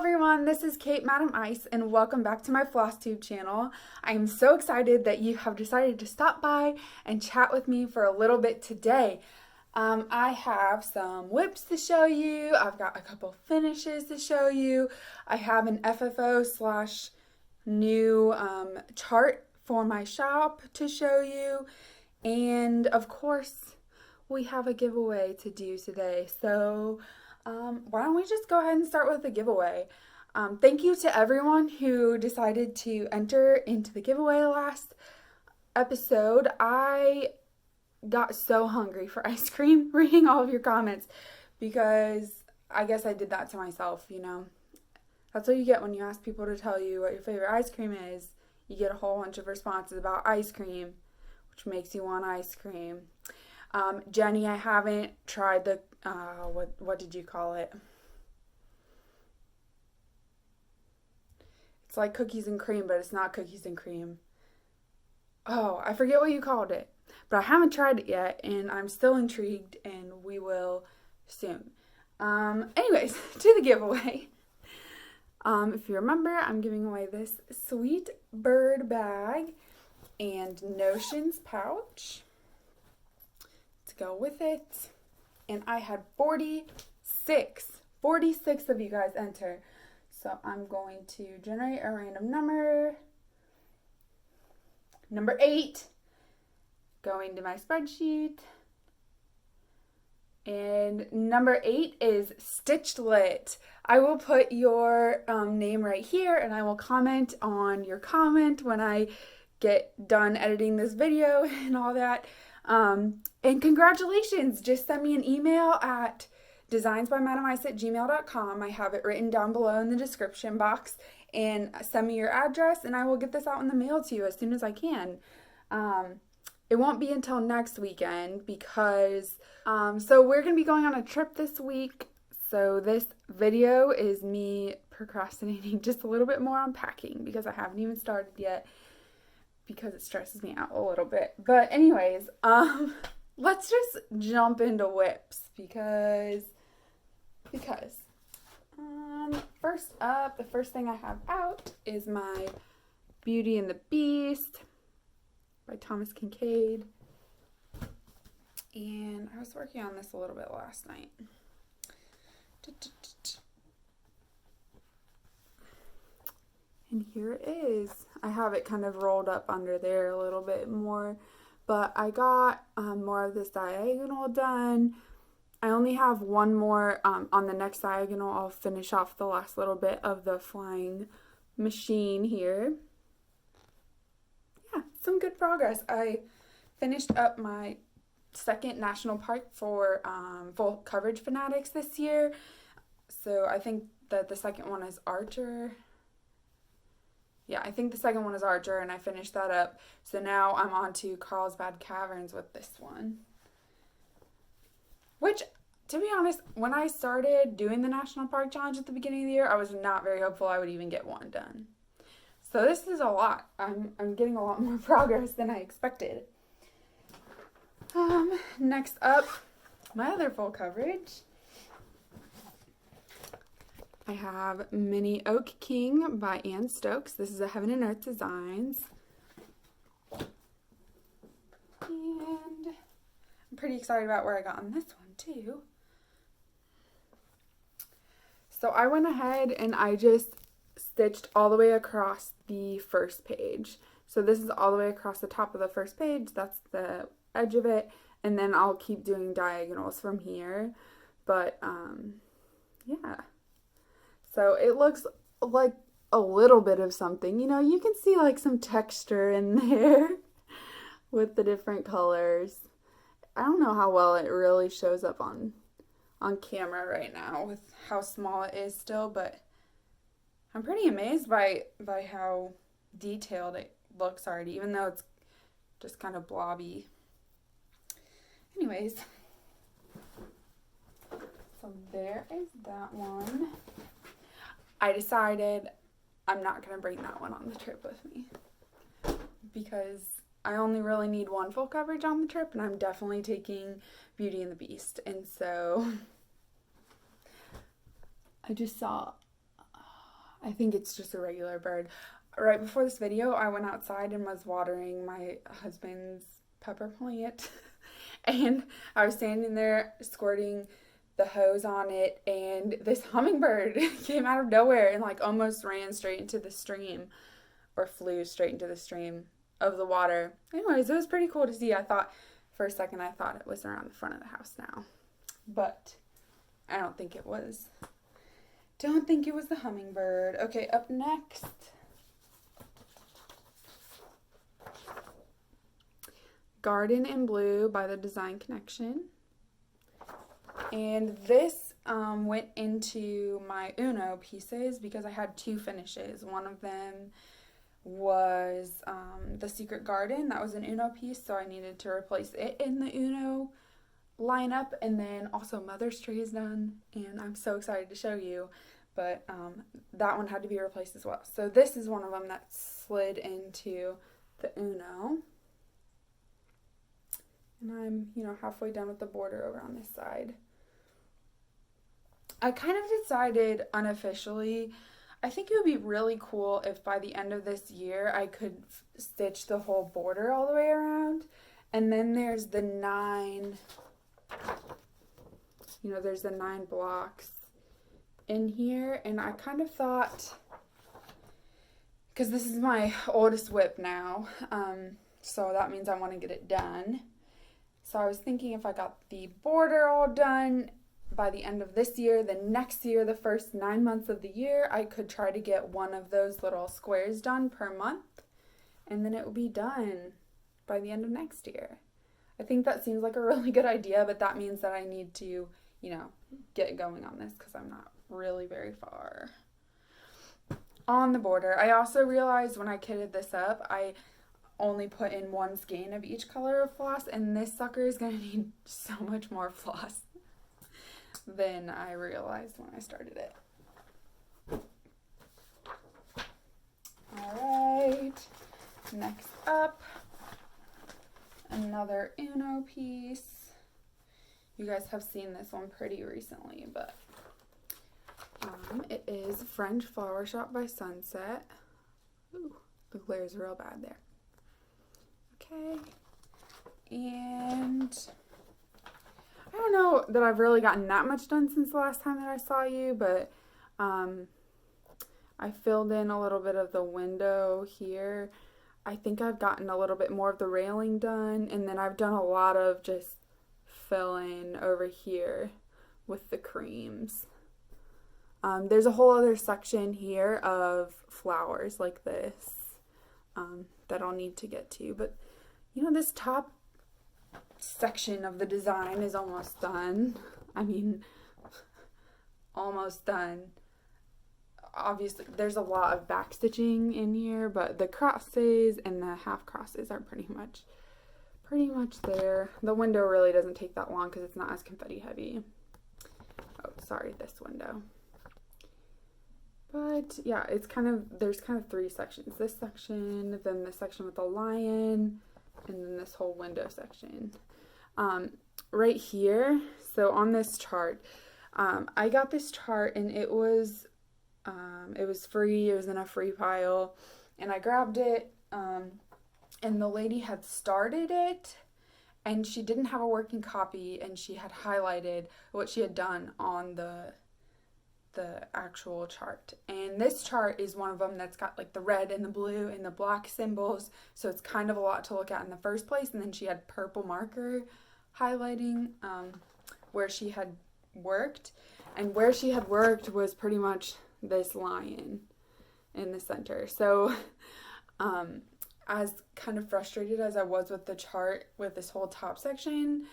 everyone, this is Kate Madam Ice and welcome back to my FlossTube channel. I am so excited that you have decided to stop by and chat with me for a little bit today. I have some whips to show you, I've got a couple finishes to show you, I have an FFO slash new chart for my shop to show you, and of course we have a giveaway to do today. So why don't we just go ahead and start with the giveaway. Thank you to everyone who decided to enter into the giveaway last episode. I got so hungry for ice cream reading all of your comments because I guess I did that to myself, you know. That's what you get when you ask people to tell you what your favorite ice cream is. You get a whole bunch of responses about ice cream, which makes you want ice cream. Jenny, I haven't tried the, what did you call it? It's like cookies and cream, but it's not cookies and cream. Oh, I forget what you called it. But I haven't tried it yet, and I'm still intrigued, and we will soon. Anyways, to the giveaway. If you remember, I'm giving away this sweet bird bag and notions pouch to go with it. And I had 46 of you guys enter. So I'm going to generate a random number. Number 8. Going to my spreadsheet. And number 8 is Stitched Lit. I will put your name right here, and I will comment on your comment when I get done editing this video and all that. And congratulations! Just send me an email at designsbymadamice@gmail.com. I have it written down below in the description box, and send me your address and I will get this out in the mail to you as soon as I can. It won't be until next weekend because so we're going to be going on a trip this week. So this video is me procrastinating just a little bit more on packing because I haven't even started yet because it stresses me out a little bit. But anyways, let's just jump into whips because first up, the first thing I have out is my Beauty and the Beast by Thomas Kincaid. And I was working on this a little bit last night. And here it is. I have it kind of rolled up under there a little bit more, but I got more of this diagonal done. I only have one more on the next diagonal. I'll finish off the last little bit of the flying machine here. Yeah, some good progress. I finished up my second national park for full coverage fanatics this year. So I think that the second one is Archer. Yeah, I think the second one is Archer, and I finished that up. So now I'm on to Carlsbad Caverns with this one. Which, to be honest, when I started doing the National Park Challenge at the beginning of the year, I was not very hopeful I would even get one done. So this is a lot. I'm getting a lot more progress than I expected. Next up, my other full coverage. I have Mini Oak King by Ann Stokes. This is a Heaven and Earth Designs. And I'm pretty excited about where I got on this one too. So I went ahead and I just stitched all the way across the first page. So this is all the way across the top of the first page. That's the edge of it. And then I'll keep doing diagonals from here. But, yeah. So it looks like a little bit of something. You know, you can see like some texture in there with the different colors. I don't know how well it really shows up on camera right now with how small it is still, but I'm pretty amazed by how detailed it looks already, even though it's just kind of blobby. Anyways, so there is that one. I decided I'm not going to bring that one on the trip with me because I only really need one full coverage on the trip, and I'm definitely taking Beauty and the Beast. And so I just saw I think it's just a regular bird. Right before this video, I went outside and was watering my husband's pepper plant. And I was standing there squirting the hose on it, and this hummingbird came out of nowhere and like almost ran straight into the stream, or flew straight into the stream of the water. Anyways, it was pretty cool to see. I thought, for a second, I thought it was around the front of the house now. But I don't think it was. Don't think it was the hummingbird. Okay, up next. Garden in Blue by the Design Connection. And this went into my Uno pieces because I had two finishes. One of them was the Secret Garden. That was an Uno piece, so I needed to replace it in the Uno lineup. And then also Mother's Tree is done, and I'm so excited to show you. But that one had to be replaced as well. So this is one of them that slid into the Uno. And I'm, halfway done with the border over on this side. I kind of decided unofficially, I think it would be really cool if by the end of this year I could stitch the whole border all the way around. And then there's the 9, there's the 9 blocks in here. And I kind of thought, because this is my oldest whip now, so that means I want to get it done. So I was thinking if I got the border all done by the end of this year, then next year, the first 9 months of the year, I could try to get one of those little squares done per month. And then it will be done by the end of next year. I think that seems like a really good idea, but that means that I need to, get going on this because I'm not really very far on the border. I also realized when I kitted this up, I only put in 1 skein of each color of floss, and this sucker is going to need so much more floss than I realized when I started it. Alright, next up, another Uno piece. You guys have seen this one pretty recently, but it is French Flower Shop by Sunset. Ooh, the glare is real bad there. Okay, and I don't know that I've really gotten that much done since the last time that I saw you, but I filled in a little bit of the window here. I think I've gotten a little bit more of the railing done, and then I've done a lot of just filling over here with the creams. There's a whole other section here of flowers like this that I'll need to get to, but this top section of the design is almost done. I mean, almost done. Obviously, there's a lot of back stitching in here, but the crosses and the half crosses are pretty much there. The window really doesn't take that long because it's not as confetti heavy. Oh, sorry, this window. But yeah, there's kind of 3 sections. This section, then this section with the lion, and then this whole window section. Right here, so on this chart, I got this chart and it was free. It was in a free pile, and I grabbed it, and the lady had started it, and she didn't have a working copy, and she had highlighted what she had done on the actual chart. And this chart is one of them that's got like the red and the blue and the black symbols, so it's kind of a lot to look at in the first place. And then she had purple marker highlighting where she had worked, and where she had worked was pretty much this lion in the center. So as kind of frustrated as I was with the chart with this whole top section,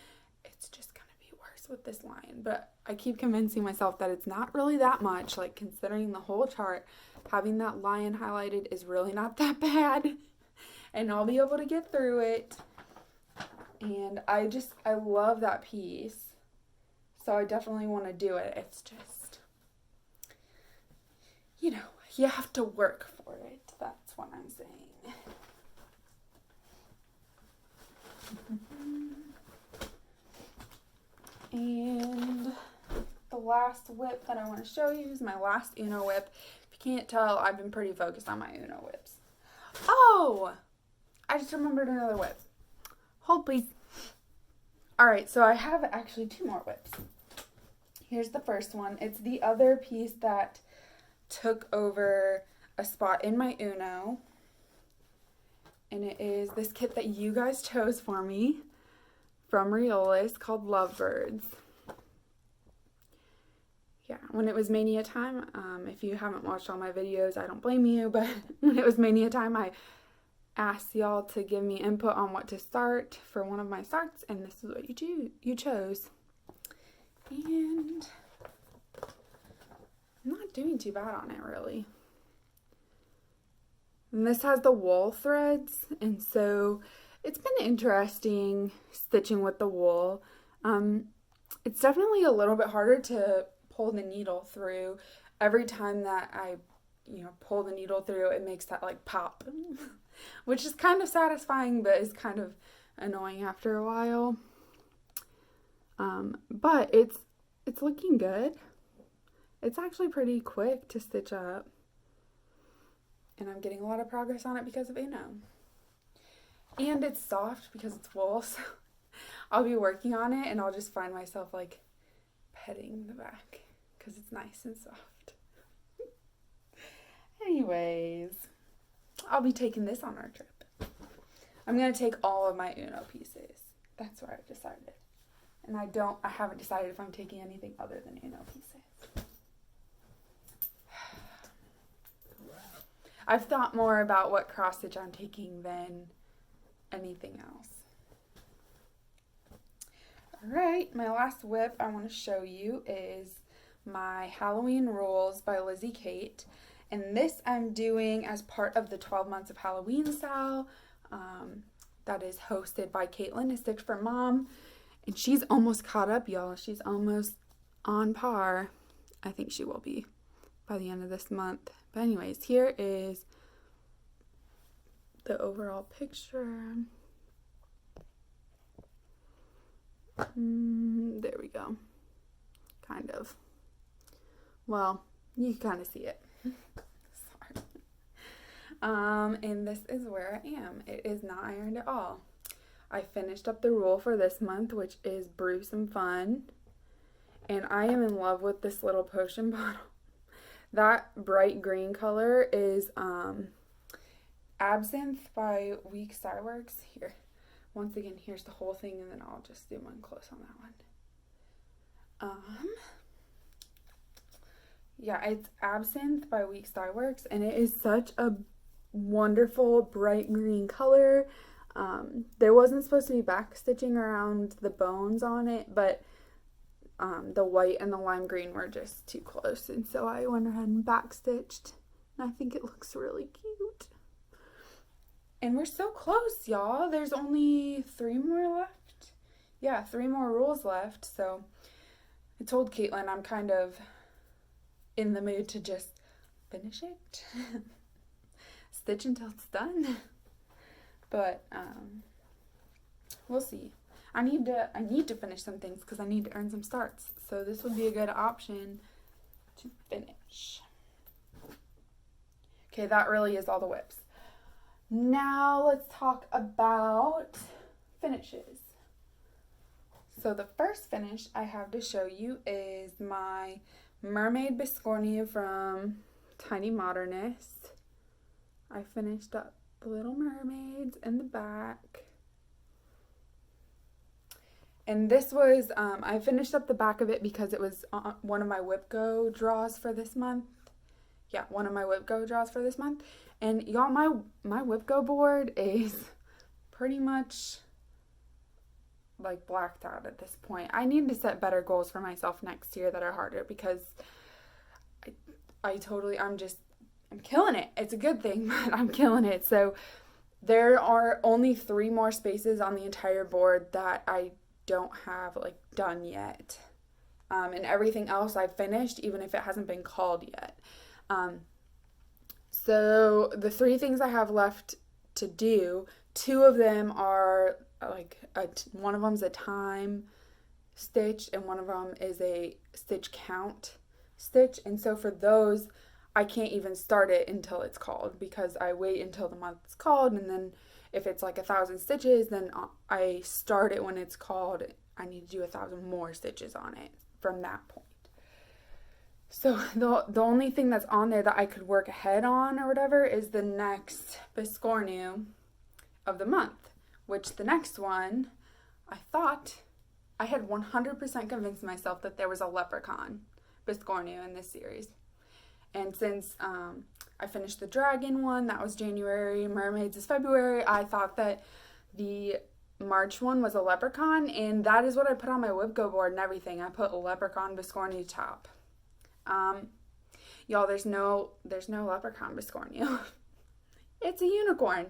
it's just gonna be worse with this lion. But I keep convincing myself that it's not really that much, like considering the whole chart, having that lion highlighted is really not that bad, and I'll be able to get through it. And I love that piece, so I definitely want to do it. It's just, you have to work for it. That's what I'm saying. And the last whip that I want to show you is my last Uno whip, can't tell, I've been pretty focused on my Uno whips. Oh! I just remembered another whip. Hold, please. Alright, so I have actually 2 more whips. Here's the first one. It's the other piece that took over a spot in my Uno. And it is this kit that you guys chose for me from Riolis called Lovebirds. Yeah, when it was Mania time, if you haven't watched all my videos, I don't blame you, but when it was Mania time, I asked y'all to give me input on what to start for one of my starts, and this is what you chose. And I'm not doing too bad on it, really. And this has the wool threads, and so it's been interesting stitching with the wool. It's definitely a little bit harder to pull the needle through. Every time that I, pull the needle through, it makes that like pop, which is kind of satisfying, but is kind of annoying after a while. But it's looking good. It's actually pretty quick to stitch up. And I'm getting a lot of progress on it because of Uno. And it's soft because it's wool, so I'll be working on it and I'll just find myself like petting the back because it's nice and soft. Anyways, I'll be taking this on our trip. I'm going to take all of my Uno pieces. That's what I've decided. And I haven't decided if I'm taking anything other than Uno pieces. I've thought more about what cross stitch I'm taking than anything else. Alright, my last whip I want to show you is my Halloween Rules by Lizzie Kate. And this I'm doing as part of the 12 Months of Halloween sale that is hosted by Katelyn, a Stitch for Mom. And she's almost caught up, y'all. She's almost on par. I think she will be by the end of this month. But anyways, here is the overall picture. There we go. Kind of. Well, you can kind of see it. Sorry. And this is where I am. It is not ironed at all. I finished up the rule for this month, which is Brew Some Fun. And I am in love with this little potion bottle. That bright green color is Absinthe by Week Styleworks. Here, once again, here's the whole thing, and then I'll just zoom in close on that one. Yeah, it's Absinthe by Week Styleworks, and it is such a wonderful bright green color. There wasn't supposed to be back stitching around the bones on it, but the white and the lime green were just too close, and so I went ahead and backstitched, and I think it looks really cute. And we're so close, y'all. There's only 3 more left. Yeah, 3 more rules left, so I told Katelyn I'm kind of in the mood to just finish it. Stitch until it's done. But we'll see. I need to finish some things because I need to earn some starts. So this would be a good option to finish. Okay, that really is all the whips. Now let's talk about finishes. So the first finish I have to show you is my Mermaid Biscornu from Tiny Modernist. I finished up the little mermaids in the back. And this was, I finished up the back of it because it was one of my Whip Go draws for this month. Yeah, one of my Whip Go draws for this month. And y'all, my Whip Go board is pretty much like blacked out at this point. I need to set better goals for myself next year that are harder because I'm killing it. It's a good thing, but I'm killing it. So there are only 3 more spaces on the entire board that I don't have like done yet. And everything else I've finished, even if it hasn't been called yet. So the 3 things I have left to do, 2 of them are like one of them's a time stitch and one of them is a stitch count stitch. And so for those, I can't even start it until it's called, because I wait until the month is called, and then if it's like 1,000 stitches, then I start it when it's called. I need to do 1,000 more stitches on it from that point. So the only thing that's on there that I could work ahead on or whatever is the next Biscornu of the month, which the next one, I thought I had 100% convinced myself that there was a leprechaun Biscornu in this series. And since I finished the dragon one, that was January, mermaids is February, I thought that the March one was a leprechaun, and that is what I put on my Webgo board and everything. I put a leprechaun Biscornu top. Y'all, there's no leprechaun Biscornu. It's a unicorn.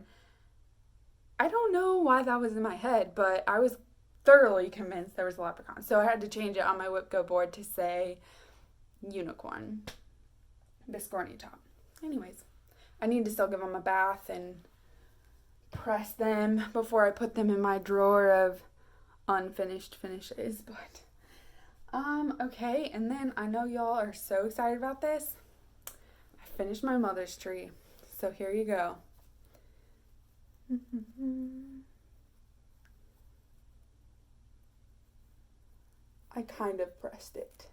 I don't know why that was in my head, but I was thoroughly convinced there was a leprechaun. So I had to change it on my Webgo board to say unicorn Biscornu top. Anyways, I need to still give them a bath and press them before I put them in my drawer of unfinished finishes, but okay. And then I know y'all are so excited about this. I finished my mother's tree, so here you go. I kind of pressed it.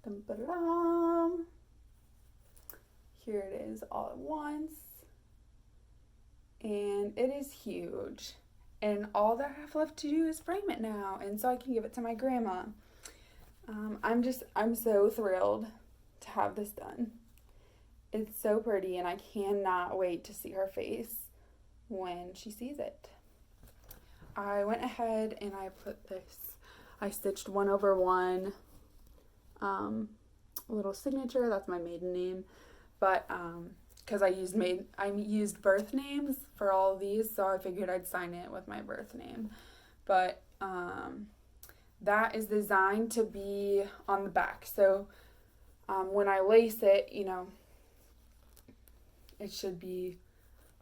Dum-ba-dum. Here it is all at once, and it is huge, and all that I have left to do is frame it now, and so I can give it to my grandma. I'm so thrilled to have this done. It's so pretty, and I cannot wait to see her face when she sees it. I went ahead and I stitched 1/1 little signature. That's my maiden name, but because I used birth names for all of these, so I figured I'd sign it with my birth name. But that is designed to be on the back, so when I lace it, it should be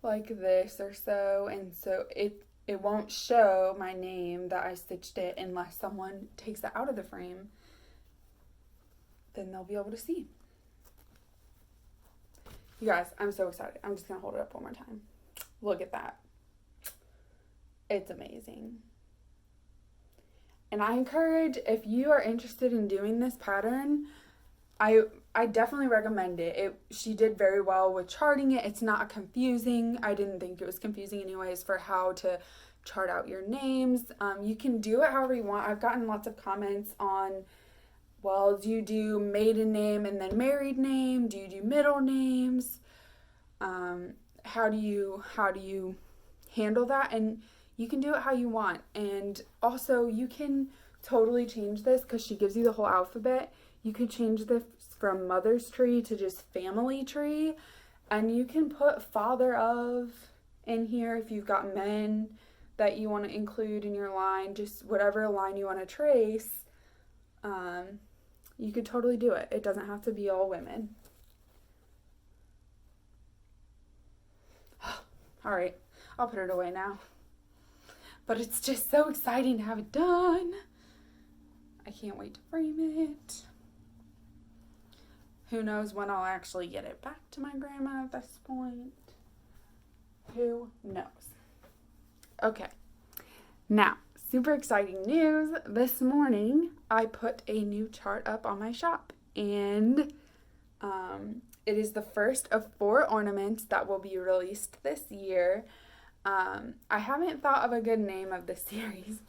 like this or so, and so it won't show my name that I stitched it unless someone takes it out of the frame. Then they'll be able to see. You guys, I'm so excited. I'm just going to hold it up one more time. Look at that. It's amazing. And I encourage, if you are interested in doing this pattern, I definitely recommend it. She did very well with charting it. It's not confusing. I didn't think it was confusing anyways for how to chart out your names. You can do it however you want. I've gotten lots of comments on, well, do you do maiden name and then married name? Do you do middle names? How do you handle that? And you can do it how you want. And also you can totally change this because she gives you the whole alphabet. You could change this from mother's tree to just family tree. And you can put father of in here if you've got men that you want to include in your line, just whatever line you want to trace. You could totally do it. It doesn't have to be all women. All right, I'll put it away now. But it's just so exciting to have it done. I can't wait to frame it. Who knows when I'll actually get it back to my grandma at this point. Who knows? Okay, now, super exciting news. This morning, I put a new chart up on my shop, and it is the first of 4 ornaments that will be released this year. I haven't thought of a good name of this series,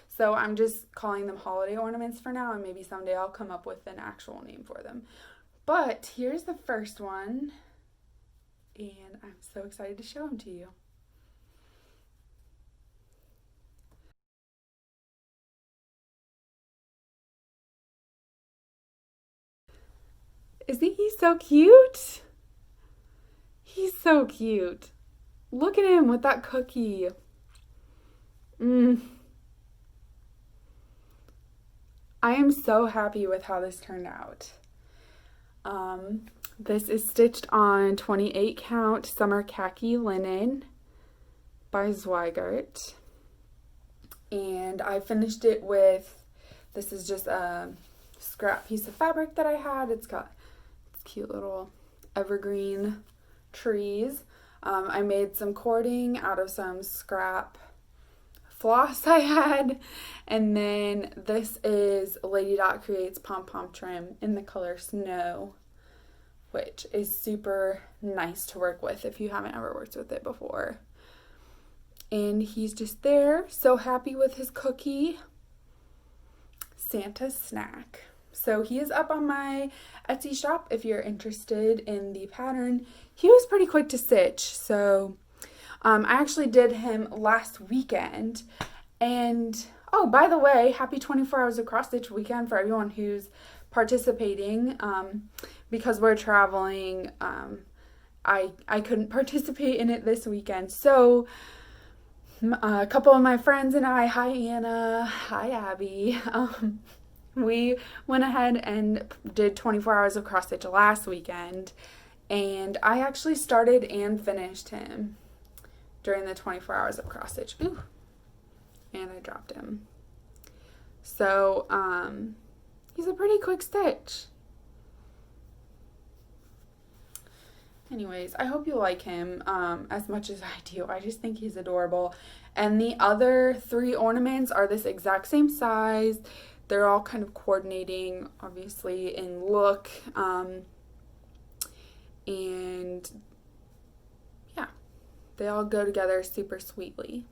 so I'm just calling them holiday ornaments for now, and maybe someday I'll come up with an actual name for them. But here's the first one, and I'm so excited to show them to you. Isn't he so cute? He's so cute. Look at him with that cookie. I am so happy with how this turned out. This is stitched on 28 count summer khaki linen by 'And I finished it with, this is just a scrap piece of fabric that I had. It's got cute little evergreen trees. I made some cording out of some scrap floss I had, and then this is Lady Dot Creates pom-pom trim in the color Snow, which is super nice to work with if you haven't ever worked with it before. And he's just there, so happy with his cookie, Santa's snack. So he is up on my Etsy shop if you're interested in the pattern. He was pretty quick to stitch, so I actually did him last weekend. And oh, by the way, happy 24 hours of cross stitch weekend for everyone who's participating. Because we're traveling, I couldn't participate in it this weekend. So a couple of my friends and I, hi Anna, hi Abby, we went ahead and did 24 hours of cross stitch last weekend, and I actually started and finished him during the 24 hours of cross stitch. Ooh, and I dropped him. So he's a pretty quick stitch. Anyways, I hope you like him as much as I do. I just think he's adorable. And the other 3 ornaments are this exact same size. They're all kind of coordinating, obviously, in look. And yeah, they all go together super sweetly.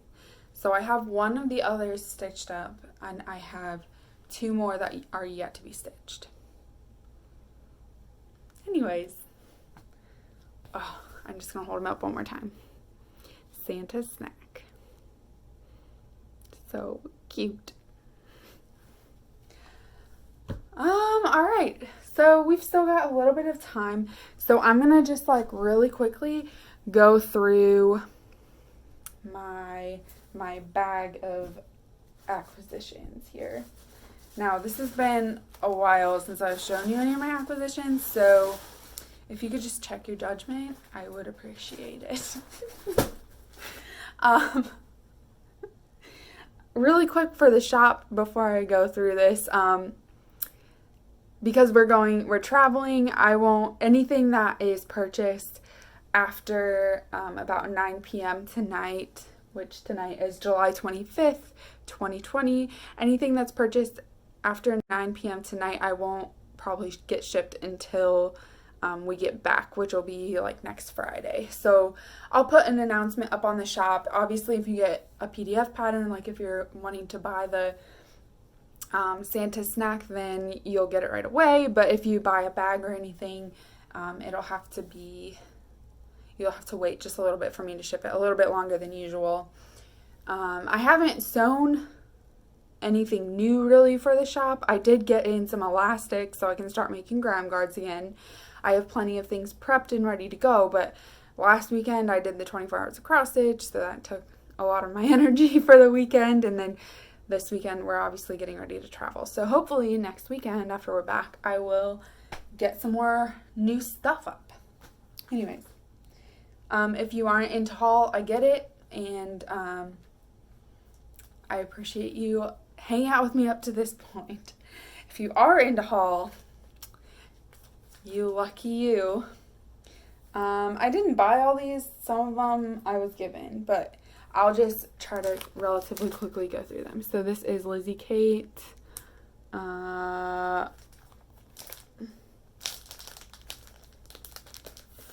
So I have one of the others stitched up, and I have 2 more that are yet to be stitched. Anyways, oh, I'm just going to hold them up one more time. Santa's snack. So cute. Alright, so we've still got a little bit of time, so I'm gonna just like really quickly go through my bag of acquisitions here. Now, this has been a while since I've shown you any of my acquisitions, so if you could just check your judgment, I would appreciate it. Really quick for the shop before I go through this, because we're traveling, I won't, anything that is purchased after about 9 p.m. tonight, which tonight is July 25th, 2020, anything that's purchased after 9 p.m. tonight, I won't probably get shipped until we get back, which will be like next Friday. So I'll put an announcement up on the shop. Obviously, if you get a PDF pattern, like if you're wanting to buy the Santa snack, then you'll get it right away. But if you buy a bag or anything, you'll have to wait just a little bit for me to ship it, a little bit longer than usual. I haven't sewn anything new really for the shop. I did get in some elastic so I can start making graham guards again. I have plenty of things prepped and ready to go, but last weekend I did the 24 hours of cross stitch, so that took a lot of my energy for the weekend, and then this weekend we're obviously getting ready to travel. So hopefully next weekend after we're back, I will get some more new stuff up. Anyways, if you aren't into haul, I get it, and I appreciate you hanging out with me up to this point. If you are into haul, you lucky you. I didn't buy all these. Some of them I was given, but I'll just try to relatively quickly go through them. So this is Lizzie Kate.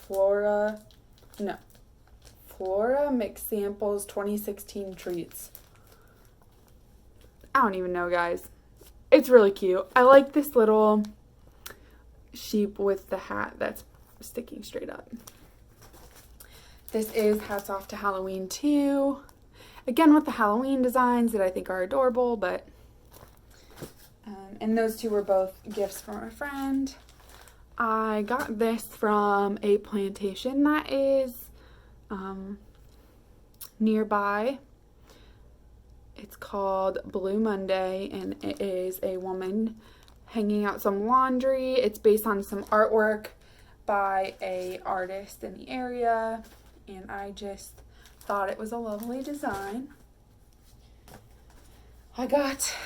Flora Mixed Samples 2016 Treats. I don't even know, guys. It's really cute. I like this little sheep with the hat that's sticking straight up. This is Hats Off to Halloween 2. Again, with the Halloween designs that I think are adorable, but and those 2 were both gifts from a friend. I got this from a plantation that is nearby. It's called Blue Monday, and it is a woman hanging out some laundry. It's based on some artwork by a artist in the area, and I just thought it was a lovely design. I got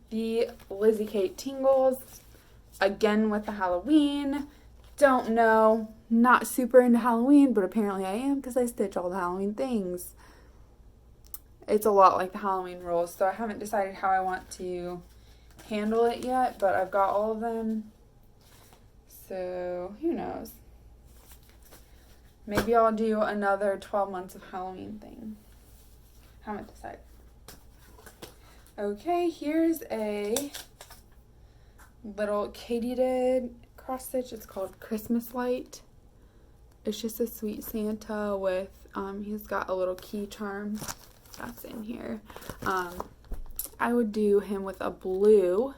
the Lizzie Kate Tingles again with the Halloween. Don't know. Not super into Halloween, but apparently I am because I stitch all the Halloween things. It's a lot like the Halloween rules, so I haven't decided how I want to handle it yet, but I've got all of them. So, who knows? Maybe I'll do another 12 months of Halloween thing. Haven't decided. Okay, here's a little katydid cross stitch. It's called Christmas Light. It's just a sweet Santa with, he's got a little key charm that's in here. I would do him with a blue,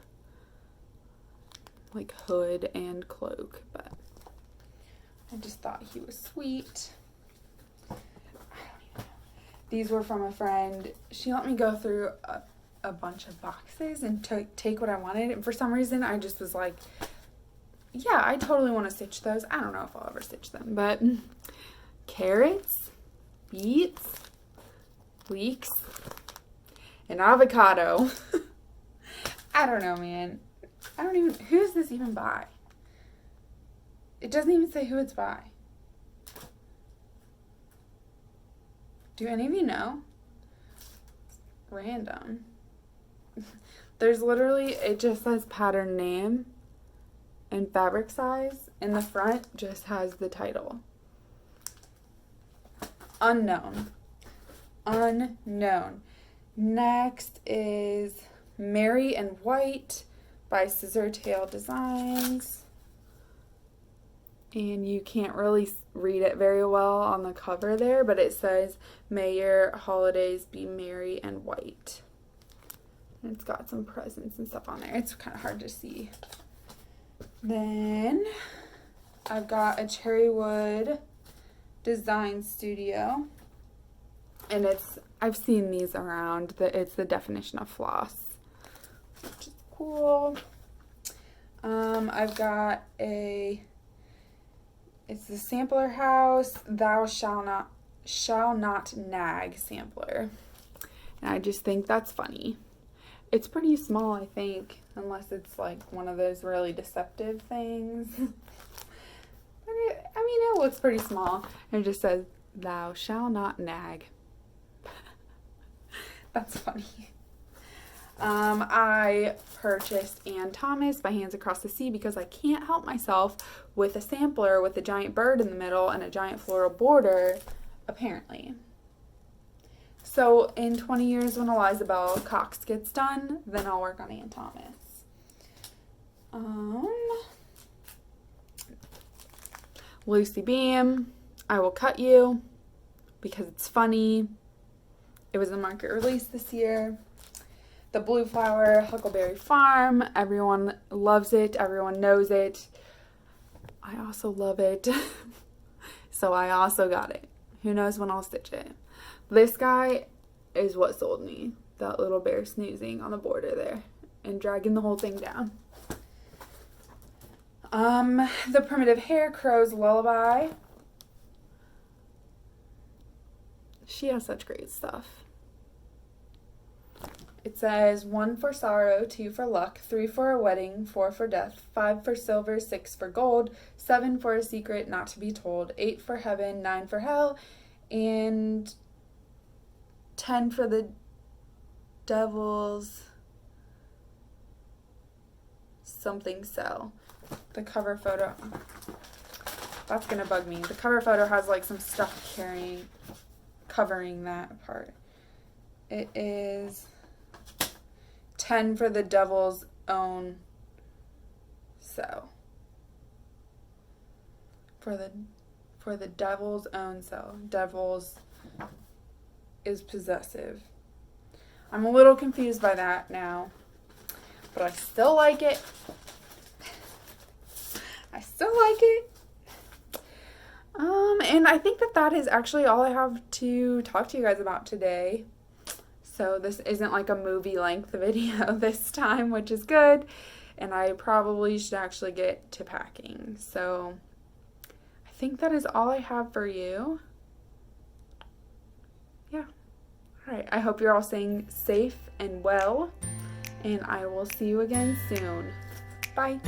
like, hood and cloak, but I just thought he was sweet. I don't even know. These were from a friend. She let me go through a bunch of boxes and take what I wanted, and for some reason I just was like, yeah, I totally want to stitch those. I don't know if I'll ever stitch them, but carrots, beets, leeks, and avocado. I don't know, man. I don't even, who's this even by? It doesn't even say who it's by. Do any of you know? Random. There's literally, it just says pattern name and fabric size, and the front just has the title. Unknown. Unknown. Next is Mary and White by Scissortail Designs. And you can't really read it very well on the cover there, but it says, "May your holidays be merry and white." And it's got some presents and stuff on there. It's kind of hard to see. Then I've got a Cherrywood Design Studio. And I've seen these around. It's the definition of floss, which is cool. I've got it's the Sampler House Thou Shall Not Nag sampler. And I just think that's funny. It's pretty small, I think, unless it's like one of those really deceptive things. But it looks pretty small. And it just says, "Thou shall not nag." That's funny. I purchased Ann Thomas by Hands Across the Sea because I can't help myself with a sampler with a giant bird in the middle and a giant floral border, apparently. So in 20 years when Eliza Bell Cox gets done, then I'll work on Ann Thomas. Lucy Beam, I Will Cut You, because it's funny. It was a market release this year. The Blue Flower Huckleberry Farm. Everyone loves it. Everyone knows it. I also love it. So I also got it. Who knows when I'll stitch it. This guy is what sold me. That little bear snoozing on the border there and dragging the whole thing down. The Primitive Hair Crow's Lullaby. She has such great stuff. It says 1 for sorrow, 2 for luck, 3 for a wedding, 4 for death, 5 for silver, 6 for gold, 7 for a secret not to be told, 8 for heaven, 9 for hell, and 10 for the devil's something cell. The cover photo, that's gonna bug me. The cover photo has like some stuff covering that part. It is 10 for the devil's own cell. For the devil's own cell. Devil's is possessive. I'm a little confused by that now, but I still like it. I still like it. And I think that is actually all I have to talk to you guys about today. So this isn't like a movie length video this time, which is good. And I probably should actually get to packing. So I think that is all I have for you. Yeah. All right. I hope you're all staying safe and well. And I will see you again soon. Bye.